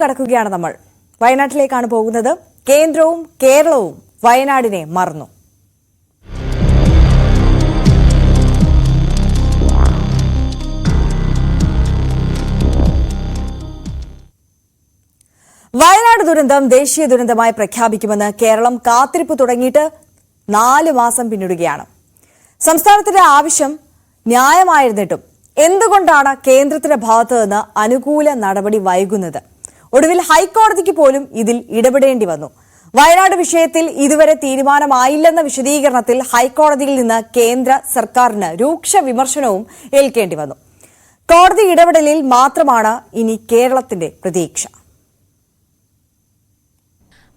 കടക്കുകയാണ് നമ്മൾ. വയനാട്ടിലേക്കാണ് പോകുന്നത്. കേന്ദ്രവും കേരളവും വയനാടിനെ മറന്നു. വയനാട് ദുരന്തം ദേശീയ ദുരന്തമായി പ്രഖ്യാപിക്കുമെന്ന് കേരളം കാത്തിരിപ്പ് തുടങ്ങിയിട്ട് 4 മാസം പിന്നിടുകയാണ്. സംസ്ഥാനത്തിന്റെ ആവശ്യം ന്യായമായിരുന്നിട്ടും എന്തുകൊണ്ടാണ് കേന്ദ്രത്തിന്റെ ഭാഗത്തു നിന്ന് അനുകൂല നടപടി വൈകുന്നത്? ഒടുവിൽ ഹൈക്കോടതിക്ക് പോലും ഇതിൽ ഇടപെടേണ്ടി വന്നു. വയനാട് വിഷയത്തിൽ ഇതുവരെ തീരുമാനമായില്ലെന്ന വിശദീകരണത്തിൽ ഹൈക്കോടതിയിൽ നിന്ന് കേന്ദ്ര സർക്കാരിന് രൂക്ഷ വിമർശനവും ഏൽക്കേണ്ടി വന്നു. കോടതി ഇടപെടലിൽ മാത്രമാണ് ഇനി കേരളത്തിന്റെ പ്രതീക്ഷ.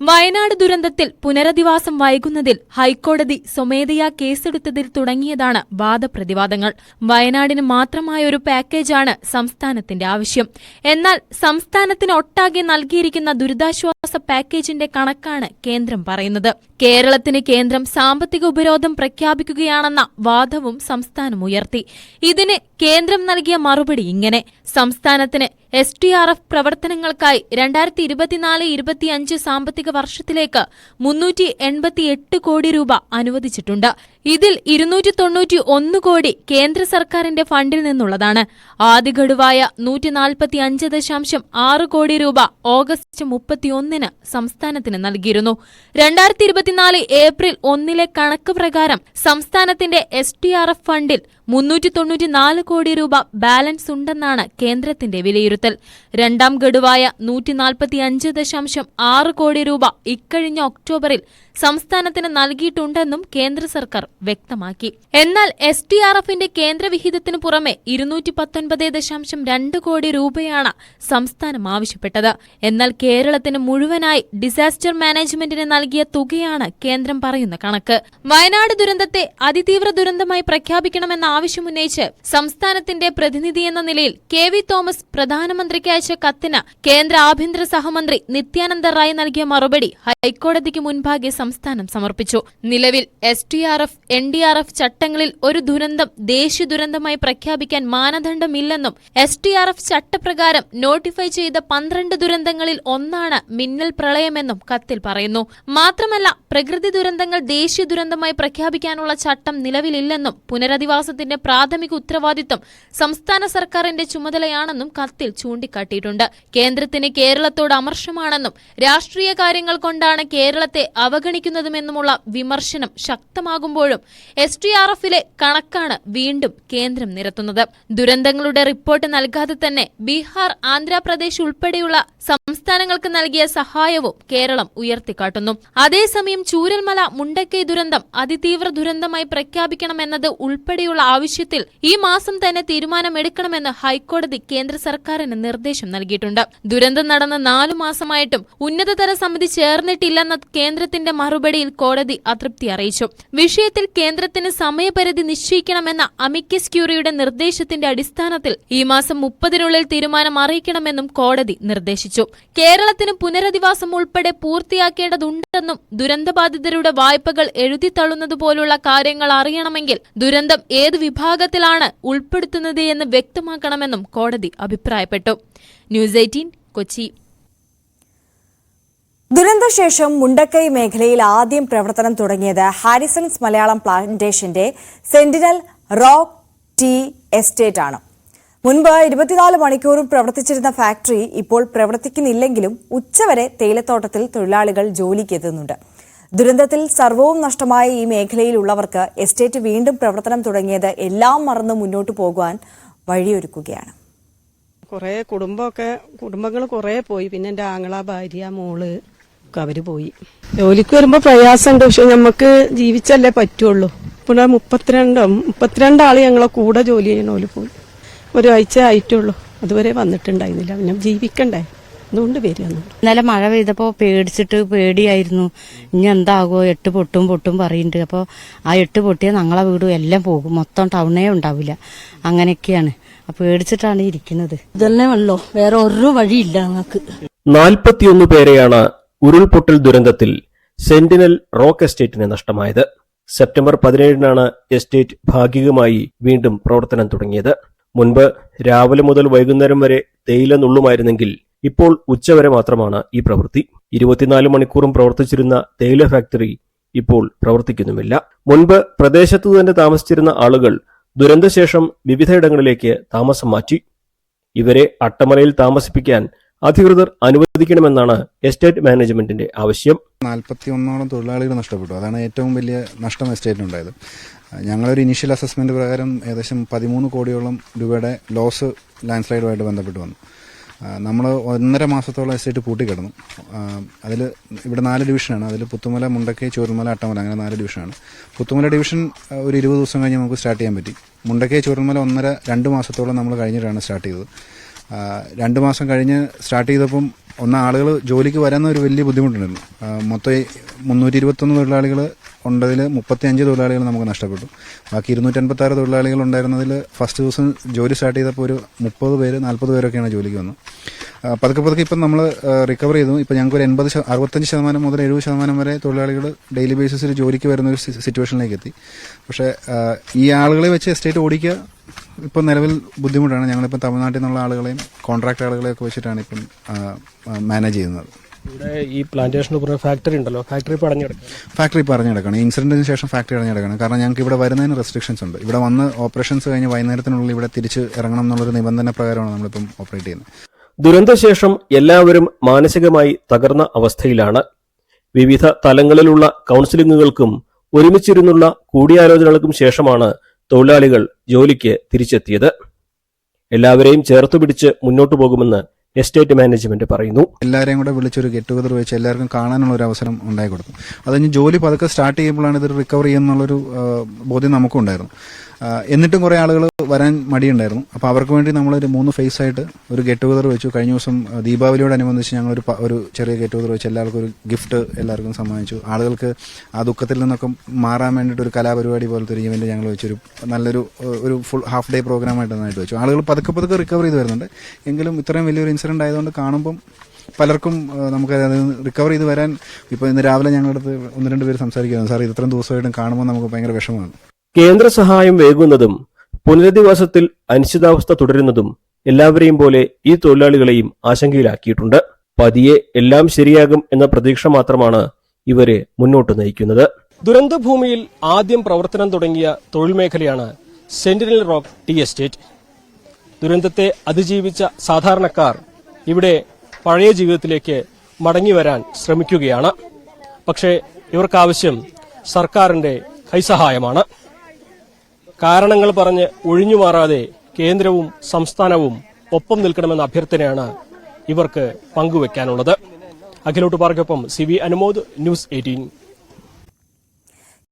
വയനാട് ദുരന്തത്തിൽ പുനരധിവാസം വൈകുന്നതിൽ ഹൈക്കോടതി സ്വമേധയാ കേസെടുത്തതിൽ തുടങ്ങിയതാണ് വാദപ്രതിവാദങ്ങൾ. വയനാടിന് മാത്രമായ ഒരു പാക്കേജാണ് സംസ്ഥാനത്തിന്റെ ആവശ്യം. എന്നാൽ സംസ്ഥാനത്തിന് ഒട്ടാകെ നൽകിയിരിക്കുന്ന ദുരിതാശ്വാസ പാക്കേജിന്റെ കണക്കാണ് കേന്ദ്രം പറയുന്നത്. കേരളത്തിന് കേന്ദ്രം സാമ്പത്തിക ഉപരോധം പ്രഖ്യാപിക്കുകയാണെന്ന വാദവും സംസ്ഥാനം ഉയർത്തി. ഇതിന് കേന്ദ്രം നൽകിയ മറുപടി ഇങ്ങനെ: സംസ്ഥാനത്തിന് SDRF പ്രവർത്തനങ്ങൾക്കായി 2024-25 സാമ്പത്തിക വർഷത്തിലേക്ക് 388 കോടി രൂപ അനുവദിച്ചിട്ടുണ്ട്. ഇതിൽ 291 കോടി കേന്ദ്ര സർക്കാരിന്റെ ഫണ്ടിൽ നിന്നുള്ളതാണ്. ആദ്യ ഗഡുവായ 145.6 കോടി രൂപ ഓഗസ്റ്റ് 31 സംസ്ഥാനത്തിന് നൽകിയിരുന്നു. 2024 ഏപ്രിൽ 1 കണക്ക് പ്രകാരം സംസ്ഥാനത്തിന്റെ SDRF ഫണ്ടിൽ 394 കോടി രൂപ ബാലൻസ് ഉണ്ടെന്നാണ് കേന്ദ്രത്തിന്റെ വിലയിരുത്തൽ. രണ്ടാം ഗഡുവായ 145.6 കോടി രൂപ ഇക്കഴിഞ്ഞ ഒക്ടോബറിൽ സംസ്ഥാനത്തിന് നൽകിയിട്ടുണ്ടെന്നും കേന്ദ്ര സർക്കാർ വ്യക്തമാക്കി. എന്നാൽ SDRFന്റെ കേന്ദ്ര വിഹിതത്തിനു പുറമെ 219.2 കോടി രൂപയാണ് സംസ്ഥാനം ആവശ്യപ്പെട്ടത്. എന്നാൽ കേരളത്തിന് മുഴുവനായി ഡിസാസ്റ്റർ മാനേജ്മെന്റിന് നൽകിയ തുകയാണ് കേന്ദ്രം പറയുന്ന കണക്ക്. വയനാട് ദുരന്തത്തെ അതിതീവ്ര ദുരന്തമായി പ്രഖ്യാപിക്കണമെന്ന ആവശ്യമുന്നയിച്ച് സംസ്ഥാനത്തിന്റെ പ്രതിനിധിയെന്ന നിലയിൽ KV തോമസ് പ്രധാനമന്ത്രിക്ക് അയച്ച കത്തിന് കേന്ദ്ര ആഭ്യന്തര സഹമന്ത്രി നിത്യാനന്ദ റായ് നൽകിയ മറുപടി ഹൈക്കോടതിക്ക് മുൻപാകെ സംസ്ഥാനം സമർപ്പിച്ചു. നിലവിൽ SDRF, NDRF ചട്ടങ്ങളിൽ ഒരു ദുരന്തം ദേശീയ ദുരന്തമായി പ്രഖ്യാപിക്കാൻ മാനദണ്ഡമില്ലെന്നും SDRF ചട്ടപ്രകാരം നോട്ടിഫൈ ചെയ്ത 12 ദുരന്തങ്ങളിൽ ഒന്നാണ് മിന്നൽ പ്രളയമെന്നും കത്തിൽ പറയുന്നു. മാത്രമല്ല, പ്രകൃതി ദുരന്തങ്ങൾ ദേശീയ ദുരന്തമായി പ്രഖ്യാപിക്കാനുള്ള ചട്ടം നിലവിലില്ലെന്നും പുനരധിവാസത്തിന്റെ പ്രാഥമിക ഉത്തരവാദിത്വം സംസ്ഥാന സർക്കാരിന്റെ ചുമതലയാണെന്നും കത്തിൽ ചൂണ്ടിക്കാട്ടിയിട്ടുണ്ട്. കേന്ദ്രത്തിന് കേരളത്തോട് അമർഷമാണെന്നും രാഷ്ട്രീയ കാര്യങ്ങൾ കൊണ്ടാണ് കേരളത്തെ അവഗണിക്കുന്നതുമെന്നുമുള്ള വിമർശനം ശക്തമാകുമ്പോഴും SDRFലെ കണക്കാണ് വീണ്ടും കേന്ദ്രം നിരത്തുന്നത്. ദുരന്തങ്ങളുടെ റിപ്പോർട്ട് നൽകാതെ തന്നെ ബീഹാർ, ആന്ധ്രാപ്രദേശ് ഉൾപ്പെടെയുള്ള സംസ്ഥാനങ്ങൾക്ക് നൽകിയ സഹായവും കേരളം ഉയർത്തിക്കാട്ടുന്നു. അതേസമയം ചൂരൽമല, മുണ്ടക്കൈ ദുരന്തം അതിതീവ്ര ദുരന്തമായി പ്രഖ്യാപിക്കണമെന്നത് ഉൾപ്പെടെയുള്ള ആവശ്യത്തിൽ ഈ മാസം തന്നെ തീരുമാനമെടുക്കണമെന്ന് ഹൈക്കോടതി കേന്ദ്ര സർക്കാരിന് നിർദ്ദേശം നൽകിയിട്ടുണ്ട്. ദുരന്തം നടന്ന 4 മാസമായിട്ടും ഉന്നതതല സമിതി ചേർന്നിട്ടില്ലെന്ന കേന്ദ്രത്തിന്റെ മറുപടിയിൽ കോടതി അതൃപ്തി അറിയിച്ചു. വിഷയത്തിൽ കേന്ദ്രത്തിന് സമയപരിധി നിശ്ചയിക്കണമെന്ന അമിക്കസ് ക്യൂറിയുടെ നിർദ്ദേശത്തിന്റെ അടിസ്ഥാനത്തിൽ ഈ മാസം 30-നുള്ളിൽ തീരുമാനം അറിയിക്കണമെന്നും കോടതി നിർദ്ദേശിച്ചു. കേരളത്തിന് പുനരധിവാസം ഉൾപ്പെടെ പൂർത്തിയാക്കേണ്ടതുണ്ടെന്നും ദുരന്തബാധിതരുടെ വായ്പകൾ എഴുതിത്തള്ളുന്നതുപോലുള്ള കാര്യങ്ങൾ അറിയണമെങ്കിൽ ദുരന്തം ഏത് വിഭാഗത്തിലാണ് ഉൾപ്പെടുത്തുന്നത് എന്ന് വ്യക്തമാക്കണമെന്നും കോടതി അഭിപ്രായപ്പെട്ടു. ന്യൂസ് 18 കൊച്ചി. ദുരന്തശേഷം മുണ്ടക്കൈ മേഖലയിൽ ആദ്യം പ്രവർത്തനം തുടങ്ങിയത് ഹാരിസൺസ് മലയാളം പ്ലാന്റേഷന്റെ സെന്റിനൽ റോക്ക് ടീ എസ്റ്റേറ്റ് ആണ്. മുൻപ് 24 മണിക്കൂറും പ്രവർത്തിച്ചിരുന്ന ഫാക്ടറി ഇപ്പോൾ പ്രവർത്തിക്കുന്നില്ലെങ്കിലും ഉച്ചവരെ തേയിലത്തോട്ടത്തിൽ തൊഴിലാളികൾ ജോലിക്കെത്തുന്നുണ്ട്. ദുരന്തത്തിൽ സർവവും നഷ്ടമായ ഈ മേഖലയിലുള്ളവർക്ക് എസ്റ്റേറ്റ് വീണ്ടും പ്രവർത്തനം തുടങ്ങിയത് എല്ലാം മറന്ന് മുന്നോട്ടു പോകുവാൻ വഴിയൊരുക്കുകയാണ്. കുറേ കുടുംബങ്ങൾ കുറേ പോയി. പിന്നെ എൻ്റെ ആങ്ങള, ഭാര്യ, മോള് അവര് പോയി. ജോലിക്ക് വരുമ്പോ പ്രയാസമുണ്ട്. പക്ഷെ നമുക്ക് ജീവിച്ചല്ലേ പറ്റുള്ളൂ. പിന്നെ 32 ആള് ഞങ്ങളെ കൂടെ ജോലി ചെയ്യണോല് പോയി. ഒരാഴ്ച ആയിട്ടുള്ളൂ. അതുവരെ വന്നിട്ടുണ്ടായിരുന്നില്ല. പിന്നെ ജീവിക്കണ്ടേ, അതുകൊണ്ട് വരികയാണ്. ഇന്നലെ മഴ പെയ്തപ്പോ പേടിയായിരുന്നു. ഇനി എന്താകുമോ, 8 പൊട്ടും പറയുന്നുണ്ട്. അപ്പോൾ ആ 8 പൊട്ടിയാൽ ഞങ്ങളെ വീടും എല്ലാം പോകും, മൊത്തം ടൗണേ ഉണ്ടാവില്ല. അങ്ങനെയൊക്കെയാണ്. പേടിച്ചിട്ടാണ് ഇരിക്കുന്നത്. ഇതന്നെ ഉള്ളോ, വേറെ ഒരു വഴിയില്ല ഞങ്ങൾക്ക്. 41 പേരെയാണ് ഉരുൾപൊട്ടൽ ദുരന്തത്തിൽ സെന്റിനൽ റോക്ക് എസ്റ്റേറ്റിന് നഷ്ടമായത്. സെപ്റ്റംബർ 17-നാണ് എസ്റ്റേറ്റ് ഭാഗികമായി വീണ്ടും പ്രവർത്തനം തുടങ്ങിയത്. മുൻപ് രാവിലെ മുതൽ വൈകുന്നേരം വരെ തേയില നുള്ളുമായിരുന്നെങ്കിൽ ഇപ്പോൾ ഉച്ചവരെ മാത്രമാണ് ഈ പ്രവൃത്തി. 24 മണിക്കൂറും പ്രവർത്തിച്ചിരുന്ന തേയില ഫാക്ടറി ഇപ്പോൾ പ്രവർത്തിക്കുന്നുമില്ല. മുൻപ് പ്രദേശത്തു തന്നെ താമസിച്ചിരുന്ന ആളുകൾ ദുരന്തശേഷം വിവിധയിടങ്ങളിലേക്ക് താമസം മാറ്റി. ഇവരെ അട്ടമലയിൽ താമസിപ്പിക്കാൻ അധികൃതർ അനുവദിക്കണമെന്നാണ് എസ്റ്റേറ്റ് മാനേജ്മെന്റിന്റെ ആവശ്യം. 41ഓളം തൊഴിലാളികൾ നഷ്ടപ്പെട്ടു. അതാണ് ഏറ്റവും വലിയ നഷ്ടം എസ്റ്റേറ്റിനുണ്ടായത്. ഞങ്ങളൊരു ഇനീഷ്യൽ അസസ്മെന്റ് പ്രകാരം ഏകദേശം 13 കോടിയോളം രൂപയുടെ ലോസ് ലാൻഡ് സ്ലൈഡുമായിട്ട് ബന്ധപ്പെട്ട് വന്നു. നമ്മൾ 1.5 മാസത്തോളം എസ്റ്റേറ്റ് പൂട്ടിക്കിടന്നു. അതിൽ ഇവിടെ 4 ഡിവിഷനാണ്. അതിൽ പുത്തുമല, മുണ്ടക്കൈ, ചൂരൽമല, അട്ടമല, അങ്ങനെ 4 ഡിവിഷനാണ്. പുത്തുമല ഡിവിഷൻ ഒരു 20 ദിവസം കഴിഞ്ഞ് നമുക്ക് സ്റ്റാർട്ട് ചെയ്യാൻ പറ്റി. മുണ്ടക്കൈ, ചൂരൽമല 1.5-2 മാസത്തോളം നമ്മൾ കഴിഞ്ഞിട്ടാണ് സ്റ്റാർട്ട് ചെയ്തത്. 2 മാസം കഴിഞ്ഞ് സ്റ്റാർട്ട് ചെയ്തപ്പം ആളുകൾ ജോലിക്ക് വരാൻ ഒരു വലിയ ബുദ്ധിമുട്ടുണ്ടായിരുന്നു. മൊത്തം 321 തൊഴിലാളികൾ ഉണ്ടതിൽ 35 തൊഴിലാളികൾ നമുക്ക് നഷ്ടപ്പെട്ടു. ബാക്കി 286 തൊഴിലാളികൾ ഉണ്ടായിരുന്നതിൽ ഫസ്റ്റ് ദിവസം ജോലി സ്റ്റാർട്ട് ചെയ്തപ്പോൾ ഒരു 30 പേര് 40 പേരൊക്കെയാണ് ജോലിക്ക് വന്നത്. പതുക്കെ ഇപ്പം നമ്മൾ റിക്കവർ ചെയ്തു. ഇപ്പം ഞങ്ങൾക്ക് ഒരു 65% മുതൽ 70% വരെ തൊഴിലാളികൾ ഡെയിലി ബേസിസിൽ ജോലിക്ക് വരുന്ന ഒരു സിറ്റുവേഷനിലേക്ക് എത്തി. പക്ഷേ ഈ ആളുകളെ വെച്ച് എസ്റ്റേറ്റ് ഓടിക്കുക ഇപ്പം നിലവിൽ ബുദ്ധിമുട്ടാണ്. ഞങ്ങളിപ്പം തമിഴ്നാട്ടിൽ നിന്നുള്ള ആളുകളെയും കോൺട്രാക്ട് ആളുകളെയൊക്കെ വെച്ചിട്ടാണ് ഇപ്പം മാനേജ് ചെയ്യുന്നത്. ഇവിടെ ഈ പ്ലാന്റേഷന് പുറമെ ഫാക്ടറി ഉണ്ടല്ലോ, ഫാക്ടറി പറഞ്ഞെടുക്കണം. ഇൻസിഡന്റിന് ശേഷം ഫാക്ടറി അടഞ്ഞെടുക്കണം. കാരണം ഞങ്ങൾക്ക് ഇവിടെ വരുന്നതിന് റെസ്ട്രിക്ഷൻസ് ഉണ്ട്. ഇവിടെ വന്ന് ഓപ്പറേഷൻസ് കഴിഞ്ഞ് വൈകുന്നേരത്തിനുള്ളിൽ ഇവിടെ തിരിച്ച് ഇറങ്ങണം എന്നുള്ളൊരു നിബന്ധന പ്രകാരമാണ് നമ്മളിപ്പം ഓപ്പറേറ്റ് ചെയ്യുന്നത്. ദുരന്തശേഷം എല്ലാവരും മാനസികമായി തകർന്ന അവസ്ഥയിലാണ്. വിവിധ തലങ്ങളിലുള്ള കൌൺസിലിംഗുകൾക്കും ഒരുമിച്ചിരുന്നുള്ള കൂടിയാലോചനകൾക്കും ശേഷമാണ് തൊഴിലാളികൾ ജോലിക്ക് തിരിച്ചെത്തിയത്. എല്ലാവരെയും ചേർത്തുപിടിച്ച് മുന്നോട്ടു പോകുമെന്ന് എസ്റ്റേറ്റ് മാനേജ്മെന്റ് പറയുന്നു. എല്ലാവരെയും കൂടെ വിളിച്ചൊരു ഗെറ്റ് ടുഗദർ വെച്ച് എല്ലാവർക്കും കാണാനുള്ള ഒരു അവസരം ഉണ്ടായി കൊടുത്തു. അത് കഴിഞ്ഞ് ജോലി പതുക്കെ സ്റ്റാർട്ട് ചെയ്യുമ്പോഴാണ് ഇത് റിക്കവർ ചെയ്യുന്നുള്ളൊരു ബോധ്യം നമുക്കും ഉണ്ടായിരുന്നു. എന്നിട്ടും കുറേ ആളുകൾ വരാൻ മടിയുണ്ടായിരുന്നു. അപ്പോൾ അവർക്ക് വേണ്ടി നമ്മളൊരു 3 ഫേസ് ആയിട്ട് ഒരു ഗെറ്റ് ടുഗദർ വെച്ചു. കഴിഞ്ഞ ദിവസം ദീപാവലിയോടനുബന്ധിച്ച് ഞങ്ങളൊരു ചെറിയ ഗെറ്റ് ടുഗദർ വെച്ച് എല്ലാവർക്കും ഒരു ഗിഫ്റ്റ് എല്ലാവർക്കും സമ്മാനിച്ചു. ആളുകൾക്ക് ആ ദുഃഖത്തിൽ നിന്നൊക്കെ മാറാൻ വേണ്ടിയിട്ട് ഒരു കലാപരിപാടി പോലത്തെ ഒരു ഇവന്റ് ഞങ്ങൾ വെച്ചൊരു നല്ലൊരു ഫുൾ ഹാഫ് ഡേ പ്രോഗ്രാമായിട്ട് നന്നായിട്ട് വെച്ചു. ആളുകൾ പതുക്കെ റിക്കവർ ചെയ്ത് വരുന്നുണ്ട്. എങ്കിലും ഇത്രയും വലിയൊരു ഇൻസിഡന്റ് ആയതുകൊണ്ട് കാണുമ്പം പലർക്കും നമുക്ക് റിക്കവർ ചെയ്ത് വരാൻ ഇപ്പോൾ ഇന്ന് രാവിലെ ഞങ്ങളുടെ അടുത്ത് 1-2 പേര് സംസാരിക്കുന്നു. സാർ ഇത്രയും ദിവസമായിട്ടും കാണുമ്പോൾ നമുക്ക് ഭയങ്കര വിഷമമാണ്. കേന്ദ്ര സഹായം വേകുന്നതും പുനരധിവാസത്തിൽ അനിശ്ചിതാവസ്ഥ തുടരുന്നതും എല്ലാവരെയും പോലെ ഈ തൊഴിലാളികളെയും ആശങ്കയിലാക്കിയിട്ടുണ്ട്. പതിയെ എല്ലാം ശരിയാകും എന്ന പ്രതീക്ഷ മാത്രമാണ് ഇവരെ മുന്നോട്ട് നയിക്കുന്നത്. ദുരന്തഭൂമിയിൽ ആദ്യം പ്രവർത്തനം തുടങ്ങിയ തൊഴിൽ മേഖലയാണ് സെന്റിനൽ റോക്ക് ടീ എസ്റ്റേറ്റ്. ദുരന്തത്തെ അതിജീവിച്ച സാധാരണക്കാർ ഇവിടെ പഴയ ജീവിതത്തിലേക്ക് മടങ്ങിവരാൻ ശ്രമിക്കുകയാണ്. പക്ഷേ ഇവർക്കാവശ്യം സർക്കാരിന്റെ കൈസഹായമാണ്. കാരണങ്ങൾ പറഞ്ഞ് ഒഴിഞ്ഞുമാറാതെ കേന്ദ്രവും സംസ്ഥാനവും ഒപ്പം നിൽക്കണമെന്ന അഭ്യർത്ഥനയാണ് ഇവർക്ക് പങ്കുവെക്കാനുള്ളത്. അഖിലോട്ട് പാർക്കൊപ്പം CV അനുമോദ്, ന്യൂസ് 18.